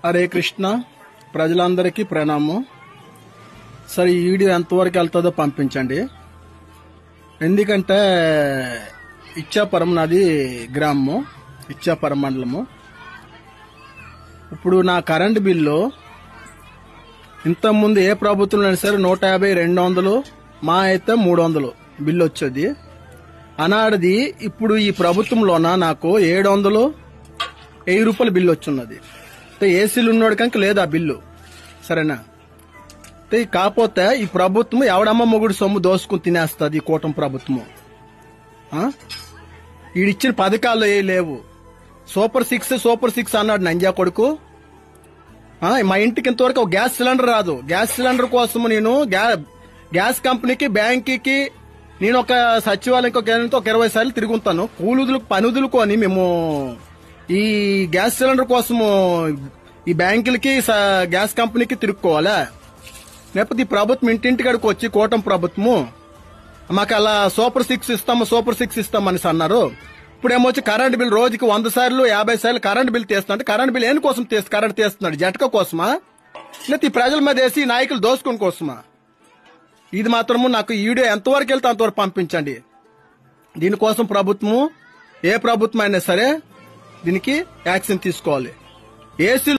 హరే కృష్ణ. ప్రజలందరికీ ప్రణామం. సరే, ఈ వీడియో ఎంతవరకు వెళ్తుందో పంపించండి. ఎందుకంటే ఇచ్చాపురం నాది గ్రామము, ఇచ్చాపురం మండలము. ఇప్పుడు నా కరెంటు బిల్లు ఇంతకుముందు ఏ ప్రభుత్వం అయినా సరే 150, 200, మా అయితే 300 బిల్లు వచ్చేది. అనాడిది ఇప్పుడు ఈ ప్రభుత్వంలోన నాకు 700, 1000 రూపాయల బిల్లు వచ్చున్నది. ఏసీలు ఉన్నాడు కనుక లేదు ఆ బిల్లు, సరేనా? కాకపోతే ఈ ప్రభుత్వం ఎవడమ్మ మొగుడు సొమ్ము దోసుకుని తినేస్తుంది. ఈ కూటమి ప్రభుత్వము ఈడిచ్చిన పథకాలు ఏ లేవు. సూపర్ సిక్స్ అన్నాడు నంజా కొడుకు. మా ఇంటికి ఇంతవరకు ఒక గ్యాస్ సిలిండర్ రాదు. గ్యాస్ సిలిండర్ కోసం నేను గ్యాస్ కంపెనీకి, బ్యాంకుకి, నేను ఒక సచివాలయం ఒక 20 సార్లు తిరుగుతాను. పని వదులుకొని మేము ఈ గ్యాస్ సిలిండర్ కోసము ఈ బ్యాంకులకి, గ్యాస్ కంపెనీకి తిరుక్కోవాలా? లేకపోతే ఈ ప్రభుత్వం ఇంటింటికాడికి వచ్చి కూటమి ప్రభుత్వము మాకు అలా సూపర్ సిక్స్ ఇస్తామని అన్నారు. ఇప్పుడు ఏమొచ్చి కరెంట్ బిల్ రోజుకి 100 సార్లు 50 సార్లు కరెంట్ బిల్ తీస్తున్నాడు. కరెంట్ బిల్ ఏం కోసం కరెంట్ తీస్తున్నాడు? జటక కోసమా? లేకపోతే ఈ ప్రజల మీద వేసి నాయకులు దోసుకుని కోసమా? ఇది మాత్రము నాకు ఈ వీడియో ఎంతవరకు వెళ్తే అంతవరకు పంపించండి. దీనికోసం ప్రభుత్వము, ఏ ప్రభుత్వం అయినా సరే దీనికి యాక్షన్ తీసుకోవాలి. ఏసీ